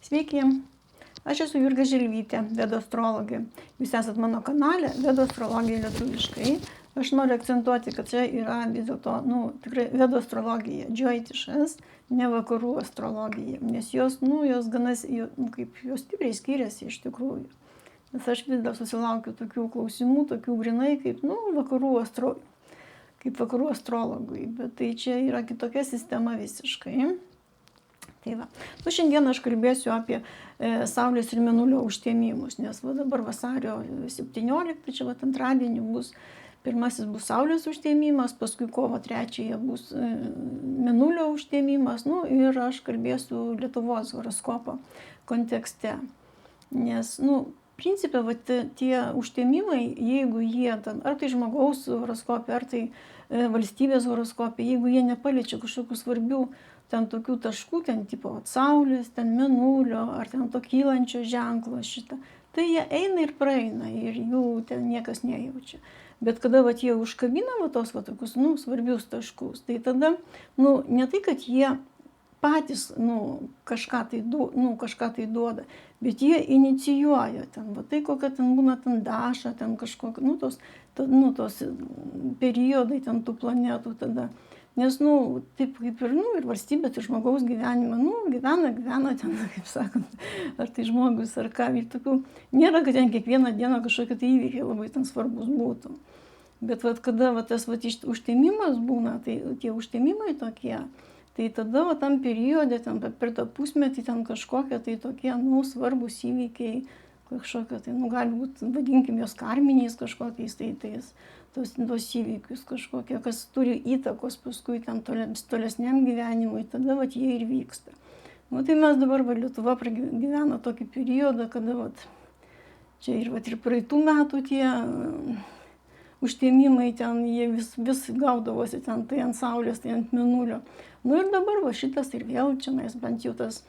Sveiki, aš esu Jurga Žilvytė, Vedų astrologė. Jūs esat mano kanale Vedų astrologija lietuviškai. Aš noriu akcentuoti, kad čia yra vis dėlto, tikrai Vedų astrologija, džioitiškas, ne vakarų astrologija, nes jos gana, jos stipriai skiriasi iš tikrųjų. Nes aš vis dar susilaukiu tokių klausimų, tokių grinai, kaip vakarų astrologui, bet tai čia yra kitokia sistema visiškai. Tai va. Šiandien aš kalbėsiu apie Saulės ir Mėnulio užtemimus, nes dabar vasario 17, čia antradienį pirmasis bus Saulės užtemimas, paskui kovo 3 bus Mėnulio užtemimas, ir aš kalbėsiu Lietuvos horoskopo kontekste. Nes, principe, tie užtemimai, jeigu jie, ar tai žmogaus horoskopė, ar tai valstybės horoskopė, jeigu jie nepaliečia kažkokių svarbių tokių taškų, tipo Saulės, Mėnulio, ar to kylančio ženklo šitą, tai jie eina ir praeina ir jų ten niekas nejaučia. Bet kada jie užkabina tos tokius svarbius taškus, tai tada, ne tai, kad jie patys kažką tai duoda, bet jie inicijuoja tai kokia būna daša, kažkokia, tos periodai tų planetų tada. Nes, taip kaip ir valstybės, ir žmogaus gyvenimą, gyvena, kaip sakant, ar tai žmogus, ar ką, ir tokių, nėra, kad ten kiekvieną dieną kažkokie tai įvykiai labai svarbus būtų. Bet kada tas užtemimas būna, tai tie užtemimai tokie, tai tada tam periode, per tą pusmetį kažkokie tai tokie, svarbus įvykiai, kažkokie tai, gali būti, vadinkim, jos karminiais kažkokiais tos įvykius kažkokie, kas turi įtakos paskui tolesniam gyvenimui, tada jie ir vyksta. Tai mes dabar Lietuva gyvena tokį periodą, kada čia ir praeitų metų tie užtemimai jie vis gaudavosi tai ant Saulės, tai ant Mėnulio. Ir dabar šitas ir vėl čia mes bent jau tas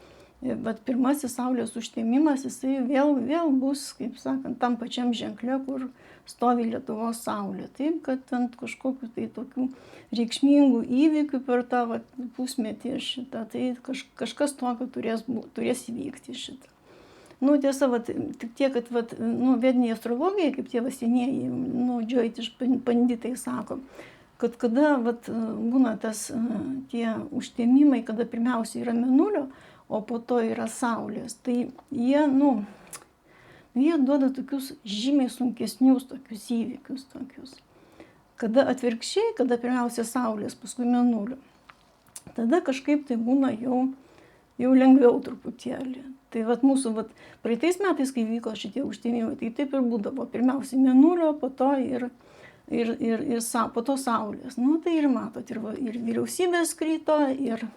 pirmasis Saulės užtemimas, jisai vėl bus, kaip sakant, tam pačiam ženkle, kur stovi Lietuvos Saulė. Taip, kad ant kažkokių tai tokių reikšmingų įvykių per tą pusmetį šitą, tai kažkas tokio turės įvykti šitą. Tiesa, tik tiek, kad vedinė astrologija, kaip tie senieji, džioitiški panditai sako, kad kada būna tie užtemimai, kada pirmiausia yra Mėnulio, o po to yra Saulės, tai jie duoda tokius žymiai sunkesnius tokius įvykius tokius. Kada atvirkščiai, kada pirmiausia Saulės, paskui Mėnulio, tada kažkaip tai būna jau lengviau truputėlį. Tai mūsų praeitais metais, kai vyko šitie užtemimai, tai taip ir būdavo. Pirmiausia Mėnulio, po to po to Saulės. Tai ir matot, ir vyriausybės krito, ir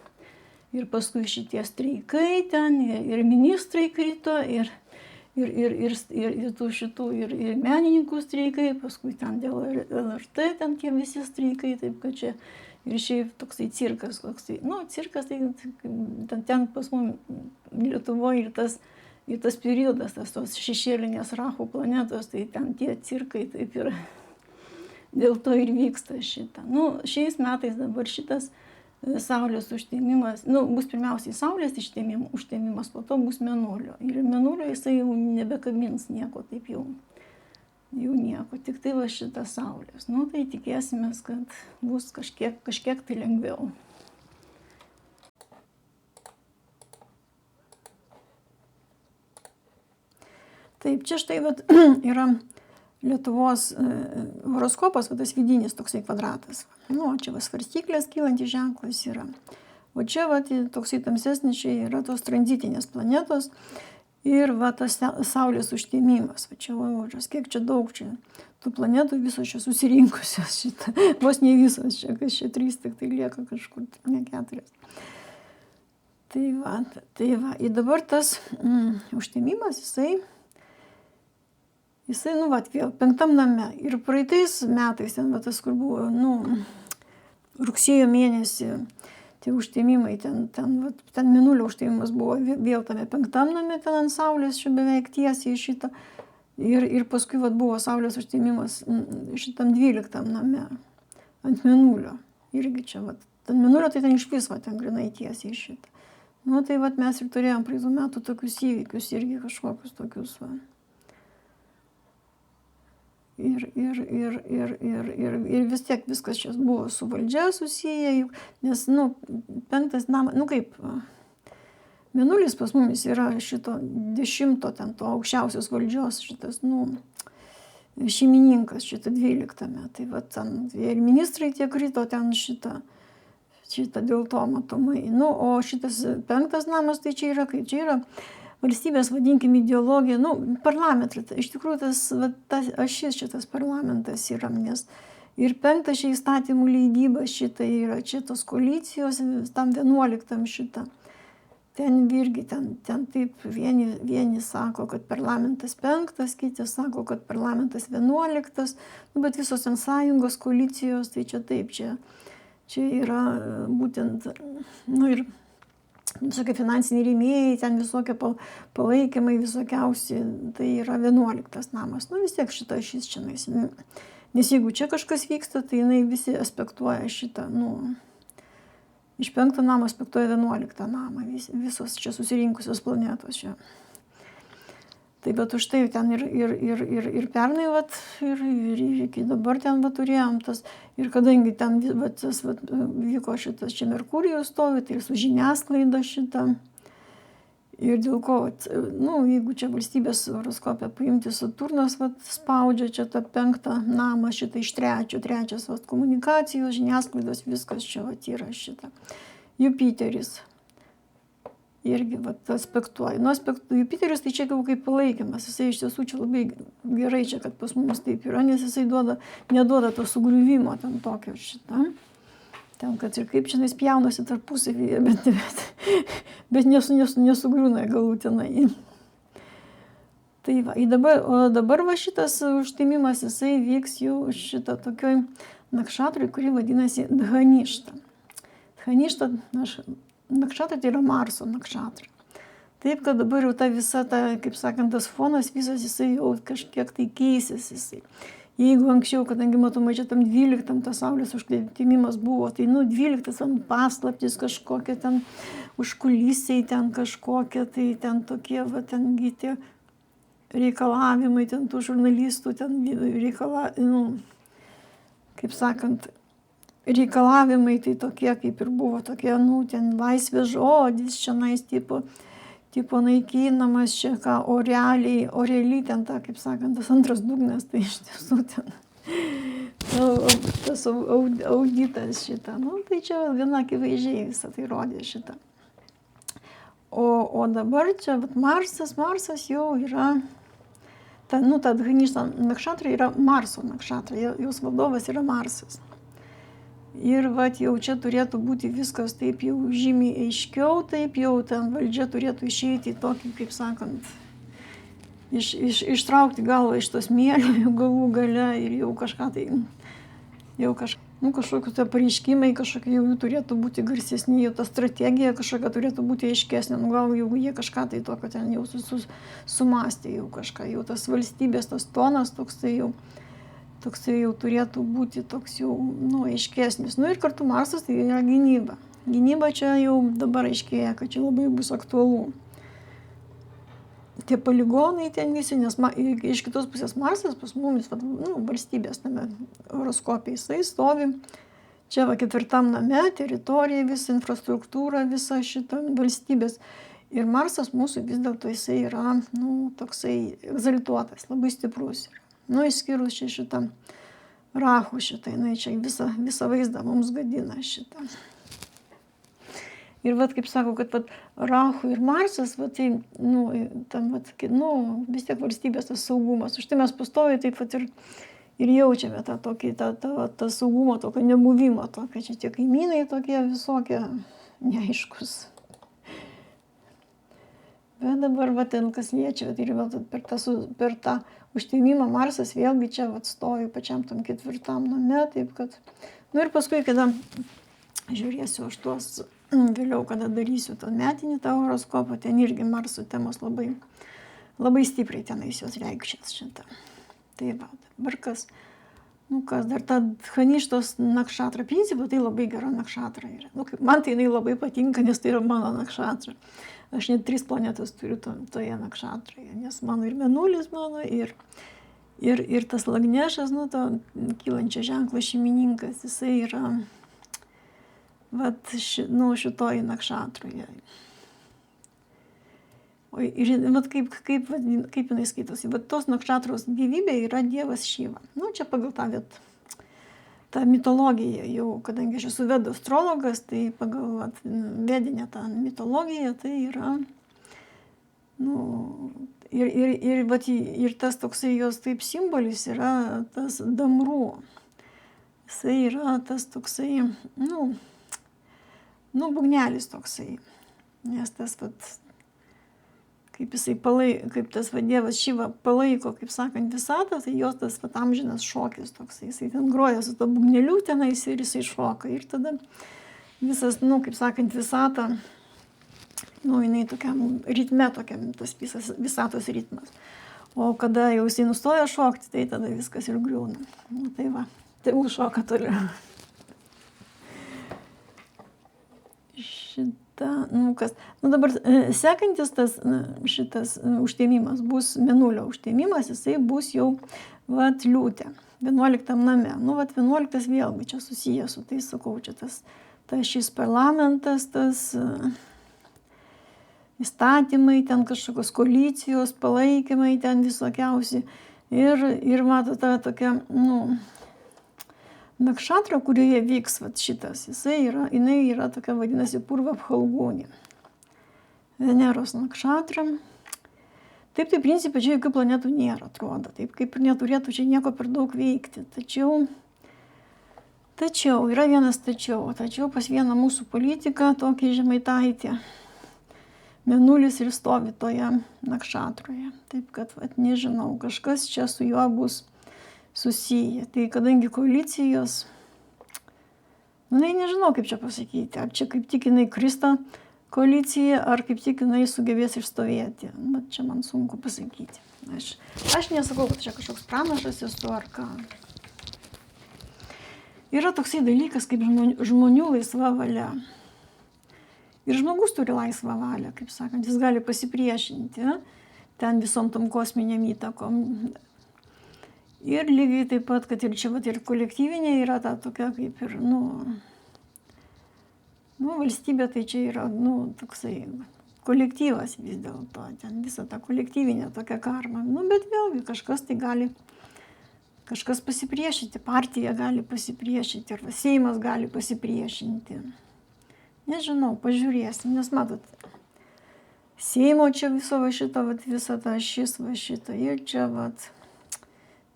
paskui šitie streikai ir ministrai krito, ir menininkų streikai, paskui dėl LRT tie visi streikai, taip kad čia ir šiaip toksai cirkas koksai. Cirkas tai ten pas mums Lietuvoje ir tas periodas, tos šešėlinės Rahu planetos, tai ten tie cirkai taip ir dėl to ir vyksta šitą. Šiais metais dabar šitas Saulės užtemimas, bus pirmiausiai Saulės užtemimas, po to bus Mėnulio. Ir Mėnulio jisai jau nebekabins nieko, taip jau nieko, tik tai šitas Saulės. Tai tikėsimės, kad bus kažkiek tai lengviau. Taip, čia štai yra Lietuvos horoskopas, tas vidinis toksai kvadratas. Čia svarstyklės kylantis ženklas yra. O čia toksai tamsesnis, čia yra tos tranzitinės planetos ir tas Saulės užtemimas. Čia, kiek čia daug čia tų planetų visos čia susirinkusios šitą. Vos ne visos čia, kas čia 3 tik tai lieka kažkur, ne 4. Tai va. Ir dabar tas užtemimas, jisai vėl 5 name. Ir praeitais metais, tas, kur buvo, rugsėjo mėnesį, tie užtemimai, ten Mėnulio užtemimas buvo vėl tame 5 name, ten ant Saulės, čia beveik tiesiai šitą. Ir paskui buvo Saulės užtemimas šitam 12 name, ant Mėnulio. Irgi čia, ten Mėnulio, tai ten iš vis, ten grinai tiesiai šitą. Nu, tai vat mes ir turėjom praeitų metų tokius įvykius, irgi kažkokius tokius, va. Ir vis tiek viskas čia buvo su valdžia susiję, nes, nu, 5 namas, nu kaip, Mėnulis pas mumis yra šito 10 ten to aukščiausios valdžios šitas, nu, šeimininkas šitą 12. Tai va ten ir ministrai tiek krito ten šitą dėl to matomai. Nu, o šitas 5 namas, tai čia yra, kaip čia yra valstybės, vadinkim, ideologija, nu, parlamentas. Iš tikrųjų, tas ašis šitas parlamentas yra, nes ir 5 čia įstatymų leidyba šita yra, čia tos koalicijos, tam 11 šita. Ten irgi, ten taip, vieni sako, kad parlamentas 5, kiti sako, kad parlamentas 11, nu, bet visos ten sąjungos, koalicijos, tai čia taip, čia yra būtent, nu, ir visokie finansiniai rėmėjai, ten visokie palaikymai visokiausi, tai yra 11 namas. Nu, vis tiek šita šis čia, nes jeigu čia kažkas vyksta, tai jinai visi aspektuoja šitą, nu, iš 5 namo aspektuoja 11 namą, visos čia susirinkusios planetos čia. Tai bet už tai ten ir pernai, vat, ir iki dabar ten vat turėjom tas, ir kadangi ten vat, tas vat, vyko šitas čia Merkurijus stovi, tai ir su žiniasklaida šitą. Ir dėl ko, vat, nu, jeigu čia valstybės horoskopę paimti, Saturnas vat, spaudžia čia tą 5 namą, šitą iš 3, vat, komunikacijos, žiniasklaidos, viskas čia vat, yra šitą. Jupiteris irgi vat, aspektuoja. Nu, Jupiteris tai čia kaip palaikymas, jisai iš tiesų čia labai gerai čia, kad pas mumis taip yra, nes jisai neduoda to sugriuvimo ten tokio šitą. Ten, kad ir kaip čia pjaunasi tarpusavyje, bet nesugriūna galutinai. Tai va, o dabar va šitas užtemimas, jisai vyks jau šitą tokioj nakšatrui, kuri vadinasi Dhaništa. Dhaništa nakšatra tai yra Marso nakšatra. Taip, kad dabar jau ta visa, kaip sakant, tas fonas visas jisai jau kažkiek tai keisis jisai. Jeigu anksčiau, kadangi matomai čia tam 12 tas saulės užtemimas buvo, tai nu 12 ten paslaptis kažkokie, ten užkulisiai ten kažkokie, tai ten tokie, va, tengi tie reikalavimai, ten tų žurnalistų, ten nu, kaip sakant, reikalavimai tai tokie, kaip ir buvo, tokie, nu, ten laisvės žodis, čia tipo naikinamas čia, ką oreliai ten ta, kaip sakant, tas antras dugnas, tai iš tiesų ten, tas auditas šitą, nu, tai čia viena akivaizdžiai visą tai rodė šitą. O dabar čia, vat, Marsas jau yra, ta Dhaništa nakšatra yra Marso nakšatra, jos valdovas yra Marsas. Ir vat jau čia turėtų būti viskas taip jau žymiai aiškiau, taip jau ten valdžia turėtų išeiti į tokį, kaip sakant, ištraukti galvą iš tos smėlio galų gale ir jau kažką tai, kažkokius pareiškimai, kažkokie jau jų turėtų būti garsesni, jau ta strategija kažkokia turėtų būti aiškesnė, nu gal jau jie kažką tai tokio ten jau sumastė jau kažką, jau tas valstybės, tas tonas toksai jau turėtų būti toks jau, nu, aiškesnis. Nu ir kartu Marsas tai yra gynyba. Gynyba čia jau dabar aiškėja, kad čia labai bus aktualu. Tie poligonai ten visi, nes iš kitos pusės Marsas pas mumis, nu, valstybės tame horoskopė jisai stovi. Čia va 4 name, teritorija, visa infrastruktūra, visa šita valstybės. Ir Marsas mūsų vis dėlto jisai yra, nu, toksai egzaltuotas, labai stiprus. Nu, išskyrus čia šitą Rahu šitą, jinai čia visą vaizdą mums gadina šitą. Ir vat, kaip sako, kad vat, Rahu ir Marsas, vat, tai, nu, tam, vat, nu, vis tiek valstybės tas saugumas. Už tai mes pastoviai taip vat ir jaučiame tą tokį, tą saugumo, tokio nebuvimo, tokio, čia tie kaimynai tokie visokie neaiškus. Bet dabar, va, ten kas liečia, ir va, per tą užtemimą Marsas vėlgi čia va, stovi pačiam tam 4 name, taip kad, nu ir paskui, kada žiūrėsiu aš tuos, vėliau, kada darysiu tą metinį tą horoskopą, ten irgi Marso temos labai stipriai tenais jos reikšės šitą. Tai va, dabar kas Nu kas dar ta Chaništos nakšatra principu, tai labai gera nakšatra yra. Nu, kaip, man tai jinai labai patinka, nes tai yra mano nakšatra. Aš net 3 planetas turiu toje nakšatroje, nes mano ir Mėnulis mano, ir tas Lagnešas, nu, to kylančio ženklo šeimininkas, jisai yra vat, šitoj nakšatroje. Ir vat kaip jinai skaitosi. Vat tos nakšatros gyvybė yra dievas Šiva. Nu, čia pagal tą mitologiją jau, kadangi aš esu vedų astrologas, tai pagal vedinę tą mitologiją tai yra, nu, ir tas toksai jos taip simbolis yra tas damrų. Jisai yra tas toksai, nu, būgnelis toksai. Nes tas kaip jisai kaip tas dievas Šiva palaiko, kaip sakant, visatą, tai jos tas amžinas šokis toksai. Jisai ten groja su to būgneliu tenais ir jisai šoka. Ir tada visas, nu, kaip sakant, visata, nu, jinai tokiam ritme, tokiam tas visas visatos ritmas. O kada jau jisai nustoja šokti, tai tada viskas ir griūna. Nu, tai va, tegul šoka toliau. Nu dabar sekantis šitas užtemimas bus Mėnulio užtemimas, jisai bus jau Liūtė, 11 name. Nu 11 vėlgi čia susijęs su tai, sakau, čia tas šis parlamentas, tas įstatymai, ten kažkokios koalicijos, palaikymai ten visokiausi. Ir mato ta tokia, nu, nakšatra, kurioje vyks šitas, jinai yra tokia, vadinasi, Purva Phalguni. Veneros nakšatra. Taip, tai principai čia jokių planetų nėra, atrodo. Taip, kaip ir neturėtų čia nieko per daug veikti. Tačiau, yra vienas tačiau. Tačiau pas vieną mūsų politiką, tokį Žemaitaitį, Mėnulis ir stovi toje nakšatroje. Taip, kad, nežinau, kažkas čia su juo bus susiję. Tai kadangi koalicijos, nežinau kaip čia pasakyti, ar čia kaip tik jinai krista koalicija, ar kaip tik jinai sugebės išstovėti. Bet čia man sunku pasakyti. Aš nesakau, kad čia kažkoks pranašas esu ar ką. Yra toksai dalykas kaip žmonių laisva valia. Ir žmogus turi laisvą valią, kaip sakant, jis gali pasipriešinti ten visom tom kosminiam įtakom. Ir lygiai taip pat, kad ir čia ir kolektyvinė yra ta tokia kaip ir, valstybė tai čia yra, toksai kolektyvas vis dėlto, ten visa ta kolektyvinė tokia karma. Bet vėlgi kažkas tai gali, kažkas pasipriešinti, partija gali pasipriešinti, arba Seimas gali pasipriešinti. Nežinau, pažiūrėsim, nes matot, Seimo čia viso šito, visą tą šis šitą ir čia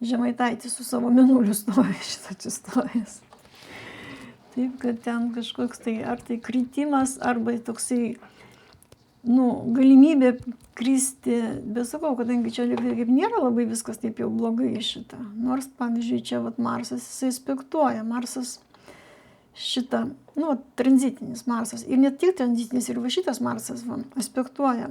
Žemaitaitis su savo Mėnuliu stovi šitą atsistojęs. Taip, kad ten kažkoks tai, ar tai kritimas, arba toksai, galimybė kristi. Bet sakau, kadangi čia kaip nėra labai viskas taip jau blogai šitą. Nors, pavyzdžiui, čia Marsas, jisai aspektuoja. Marsas šitą, tranzitinis Marsas. Ir ne tik tranzitinis, ir šitas Marsas aspektuoja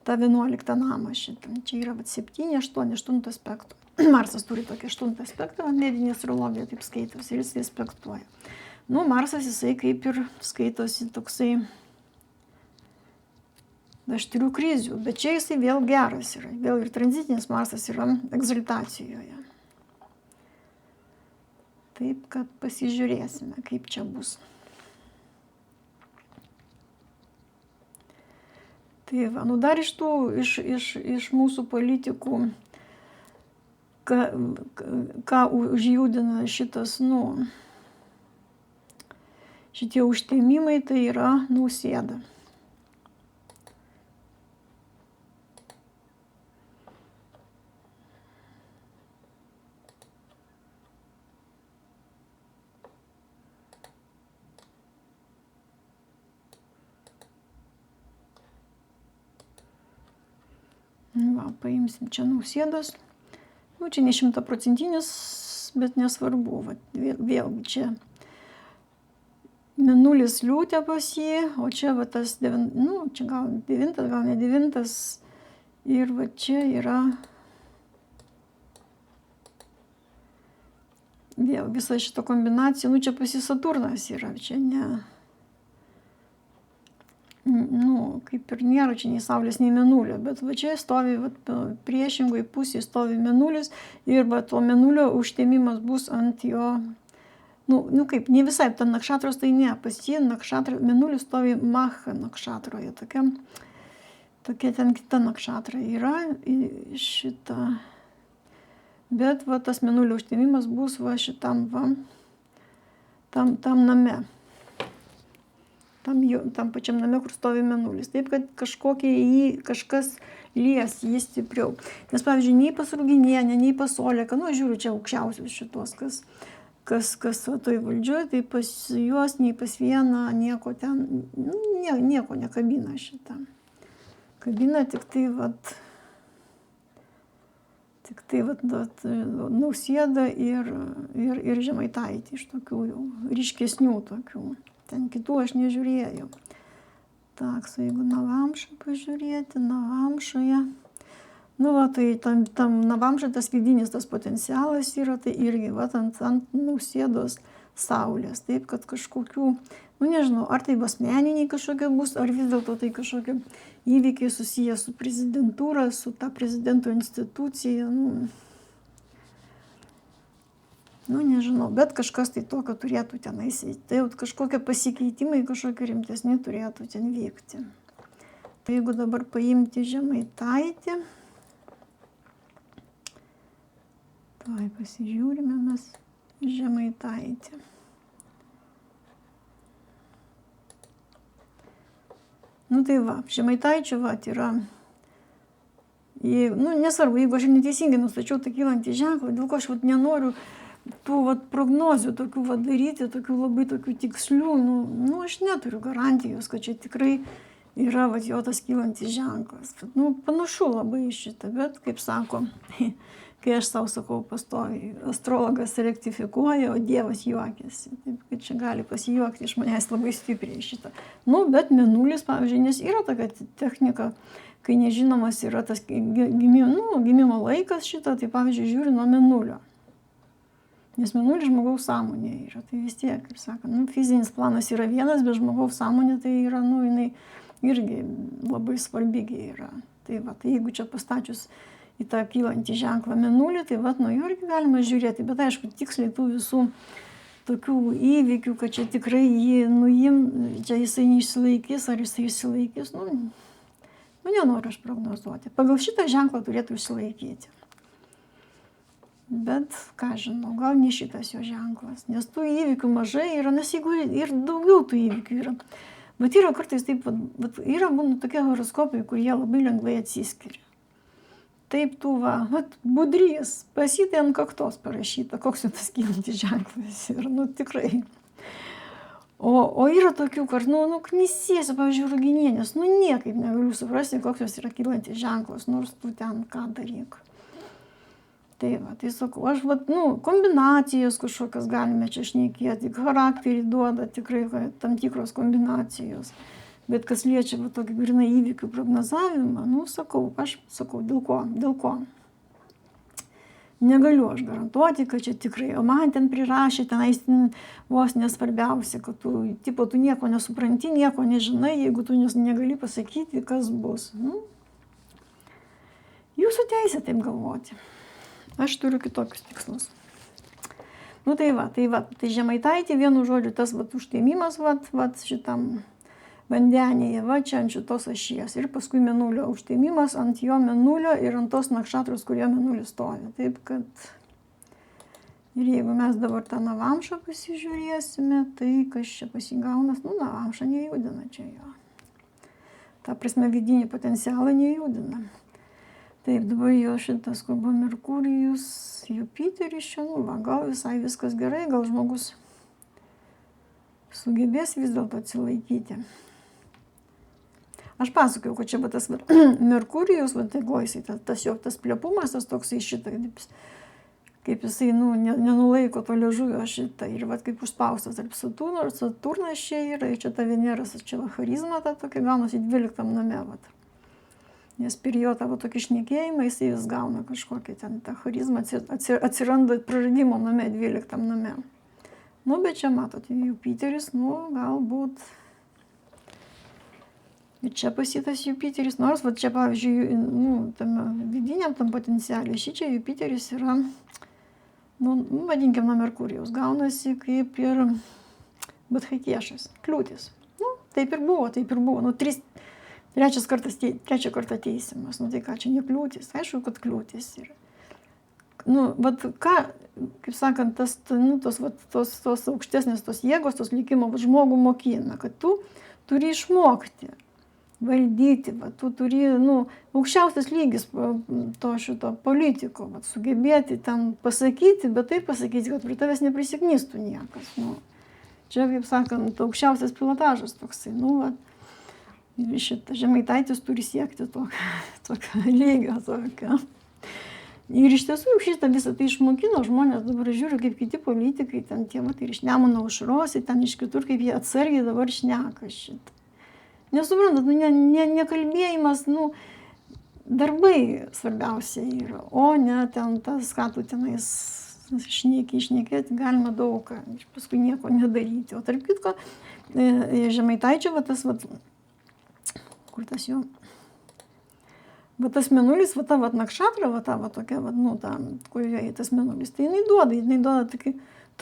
tą 11 namą šitą. Čia yra 7, 8 aspektų. Marsas turi tokį 8 aspektą, medinė astrologija taip skaitosi ir jisai aspektuoja. Marsas jisai kaip ir skaitosi toksai aštrių krizių, bet čia jisai vėl geras yra. Vėl ir tranzitinis Marsas yra egzaltacijoje. Taip, kad pasižiūrėsime, kaip čia bus. Tai va, dar iš mūsų politikų, ką užjudina šitas, šitie užtemimai, tai yra Nausėda. Va, paimsim čia Nausėdos. Čia ne 100%, bet nesvarbu. Vėlgi čia Mėnulis Liūtė pas jį, o čia tas 9, čia gal 9, gal ne 9. Ir čia yra vėl visa šita kombinacija, nu čia pas jį Saturnas yra, čia ne, nu, kaip ir nėra čia nei Saulės, nei Mėnulio, bet va čia stovi, va, priešingoje pusėje stovi Mėnulis ir va to Mėnulio užtemimas bus ant jo, nu kaip, ne visai, ten nakšatros tai ne, pas jį nakšatra, Mėnulis stovi Maha nakšatroje, tokia ten kita nakšatra yra šita. Bet va tas Mėnulio užtemimas bus va šitam va, tam name. Tam pačiam name, kur stovi Mėnulis. Taip, kad kažkas lies jį stipriau. Nes, pavyzdžiui, nei pas Ruginienę, nei pas Oleką, nu, žiūriu čia aukščiausius šitos, kas va toj valdžioj, tai pas juos, nei pas vieną, nieko ten, nieko nekabina šitą. Kabina tik tai vat Nausėdą ir Žemaitaitį iš tokių jau ryškesnių tokių. Ten kitų aš nežiūrėjau. Tak, jeigu Navamšą pažiūrėti, Navamšoje. Nu, va, tai tam Navamšą tas vidinis tas potencialas yra, tai irgi, va, ant Nausėdos Saulės. Taip, kad kažkokių, nu, nežinau, ar tai asmeniniai kažkokie bus, ar vis dėlto tai kažkokie įvykiai susiję su prezidentūra, su ta prezidento institucija, nu, nežinau, bet kažkas tai tokio turėtų tenais, tai jau kažkokie pasikeitimai, kažkokie rimtesni turėtų ten vykti. Tai jeigu dabar paimti Žemaitaitį, tai pasižiūrime mes Žemaitaitį. Nu tai va, Žemaitaičio va yra, nu nesvarbu, jeigu aš neteisingai nustačiau tą kylantį ženklą, dėl ko aš nenoriu tų prognozių tokių daryti, tokių labai tokių tikslių, nu aš neturiu garantijos, kad čia tikrai yra jo tas kylantis ženklas. Nu panašu labai šitą, bet kaip sako, kai aš savo sakau pastoviai, astrologas rektifikuoja, o Dievas juokiasi. Taip, kad čia gali pasijuokti iš manęs labai stipriai šitą. Nu, bet Mėnulis, pavyzdžiui, nes yra tokia technika, kai nežinomas yra tas gimimo laikas šitą, tai pavyzdžiui, žiūri nuo Mėnulio. Nes Mėnulis žmogaus sąmonė yra, tai vis tiek, kaip sakant, fizinis planas yra vienas, bet žmogaus sąmonė tai yra, jinai irgi labai svarbi yra. Tai va, tai jeigu čia pastačius į tą kylantį ženklą Mėnulį, tai va, nuo jo irgi galima žiūrėti, bet aišku, tiksliai tų visų tokių įvykių, kad čia tikrai jį čia jisai neišsilaikys, ar jisai išsilaikys, nenoriu aš prognozuoti. Pagal šitą ženklą turėtų išsilaikyti. Bet, ką žinau, gal ne šitas jo ženklas, nes tų įvykių mažai yra, nes jeigu ir daugiau tų įvykių yra. Bet yra kartais taip, yra būna tokie horoskopai, kur jie labai lengvai atsiskiria. Taip tų Budrys, pas jį tai ant kaktos parašyta, koks jau tas kylantis ženklas yra, tikrai. O yra tokių, kad, knisėsiu, pavyzdžiui, Ruginienės, niekaip negaliu suprasti, koks jos yra kylantis ženklas, nors tu ten ką daryk. Tai va, tai sakau, aš kombinacijos kažkokias galime čia šnekėti, charakterį duoda tikrai tam tikros kombinacijos. Bet kas liečia tokį grinai įvykių prognozavimą, aš sakau, dėl ko. Negaliu aš garantuoti, kad čia tikrai, o man ten prirašė, tenais vos nesvarbiausia, kad tu nieko nesupranti, nieko nežinai, jeigu tu negali pasakyti, kas bus. Jūsų teisė taip galvoti. Aš turiu kitokius tikslus. Tai Žemaitaitį, vienu žodžiu, tas užtemimas šitam vandenėje, čia ant šitos ašies. Ir paskui Mėnulio užtemimas ant jo Mėnulio ir ant tos nakšatros, kurio Mėnulis stovi. Taip kad, ir jeigu mes dabar tą Navamšą pasižiūrėsime, tai kas čia pasigaunas, Navamšą nejudina čia jo. Ta prasme, vidinį potencialą nejudina. Taip, dabar jo šitas, kur buvo Merkurijus, Jupiteris čia, gal visai viskas gerai, gal žmogus sugebės vis dėlto atsilaikyti. Aš pasakojau, kad čia buvo tas Merkurijus, tas jo tas plepumas, tas toksai šitą, kaip jisai nenulaiko to liežuvio šitą. Ir kaip užspaustas tarp Saturnas čia yra, ir čia ta Veneras, čia charizma ta tokia gaunasi 12 name. Nes per jo tavo tokį šnekėjimą jisai vis gauna kažkokią ten tą charizmą, atsiranda praradimo name, 12 name. Nu, bet čia matot, Jupiteris, nu, galbūt ir čia pasitas Jupiteris, nors va čia, pavyzdžiui, nu, tame vidiniam tam potencialė, šičia Jupiteris yra, nu, vadinkim, nuo Merkurijaus, gaunasi kaip ir Badchaitiešas, kliūtis. Nu, taip ir buvo, nu, trečią kartą teisiamas, nu, tai ką čia ne kliūtis, aišku, kad kliūtis yra. Nu, vat ką, kaip sakant, tos aukštesnės, tos jėgos, tos likimo žmogų mokina, kad tu turi išmokti valdyti, va, tu turi, nu, aukščiausias lygis to šito politiko, va, sugebėti ten pasakyti, bet taip pasakyti, kad prie tavęs neprisiknistų niekas. Nu, čia, kaip sakant, aukščiausias pilotažas toksai, nu, va, šitą Žemaitaitis turi siekti tokio lygio, tokio. Ir iš tiesų jau šitą visą tai išmokino žmonės, dabar žiūriu, kaip kiti politikai, ten tie, ir iš Nemuno aušros, ten iš kitur, kaip jie atsargiai dabar šneka šitą. Nesuprantat, nu, nekalbėjimas, nu, darbai svarbiausia yra, o ne ten tas, ką tu tenais šnekėti, galima daug ką, paskui nieko nedaryti. O tarp kitko, Žemaitaičio, va tas, va, kur tas jo, va tas mėnulis, va ta, va nakšatra, va ta, va tokia, va, nu, ta, kurioje tas mėnulis, tai jinai duoda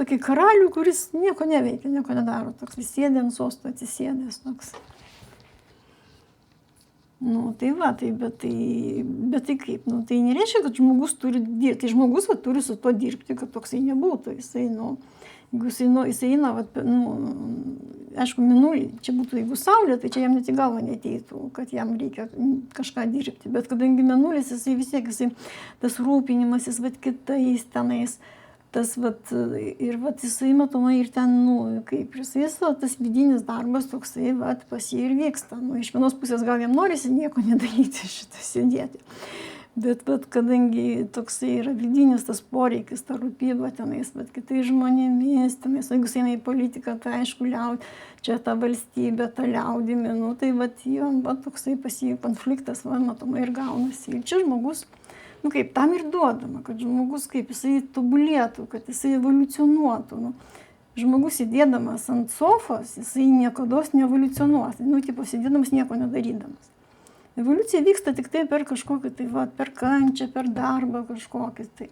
tokį karalių, kuris nieko neveikia, nieko nedaro, toks vis sėdė ant sosto, atsisėdęs, toks. Nu, tai va, bet tai kaip, nu, tai nereiškia, kad žmogus turi dirbti, tai žmogus va, turi su tuo dirbti, kad toksai nebūtų, jisai, nu, jeigu jisai eina, va, nu, aišku, mėnulį, čia būtų, jeigu Saulė, tai čia jam net į galvą neteitų, kad jam reikia kažką dirbti, bet kadangi mėnulis, jisai vis tiek, jisai tas rūpinimasis, va, kitais tenais, tas, va, ir, va, jisai matomai ir ten, nu, kaip, jisai, tas vidinis darbas toksai, va, pas jį ir vyksta, nu, iš vienos pusės gal jam norisi nieko nedaryti, šitą sėdėti. Bet kadangi toksai yra vidinis tas poreikis, ta rūpyba tenais, bet kitais žmonėmis, tenais, jeigu jis eina į politiką, tai aišku, čia ta valstybė, ta liaudimi, nu, tai va, jom, va, toksai pas jį konfliktas, va, matomai ir gaunasi. Ir čia žmogus, nu, kaip, tam ir duodama, kad žmogus, kaip, jisai tobulėtų, kad jisai evoliucionuotų, nu. Žmogus sėdėdamas ant sofos, jisai niekados neevoliucionuos, nu, tipo, sėdėdamas nieko nedarydamas. Evoliucija vyksta tik tai per kažkokį, tai va, per kančią, per darbą kažkokį, tai.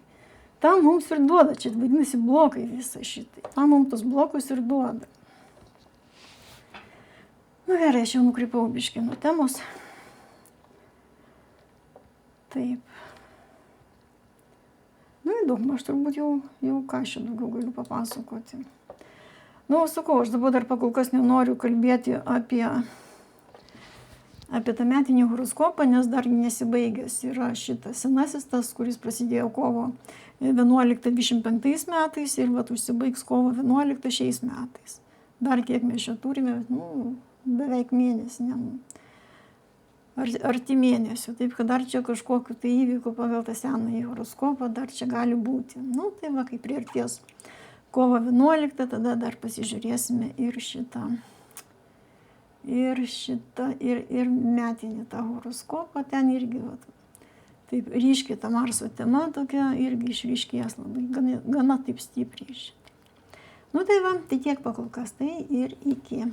Tam mums ir duoda, čia vadinasi blokai visą šitai. Tam mums tos blokus ir duoda. Nu gerai, aš jau nukrypau biškį nuo temos. Taip. Nu įdomu, aš turbūt jau ką aš čia daugiau galiu papasakoti. Nu, sakau, aš dabar dar pakol kas nenoriu kalbėti apie tą metinį horoskopą, nes dar nesibaigęs yra šitas senasis, tas, kuris prasidėjo kovo 11-25 metais ir vat užsibaigs kovo 11 šiais metais. Dar kiek mes čia turime, nu, beveik mėnesį, arti mėnesio. Taip, kad dar čia kažkokiu tai įvykiu pagal tą senąjį horoskopą dar čia gali būti. Nu, tai va, kai priartės kovo 11, tada dar pasižiūrėsime ir šitą. Ir metinį tą horoskopą, ten irgi, va, taip, ryškiai ta Marso tema tokia, irgi išryškės labai, gana taip stipriai šitą. Nu tai va, tai tiek pakol kas, tai ir iki.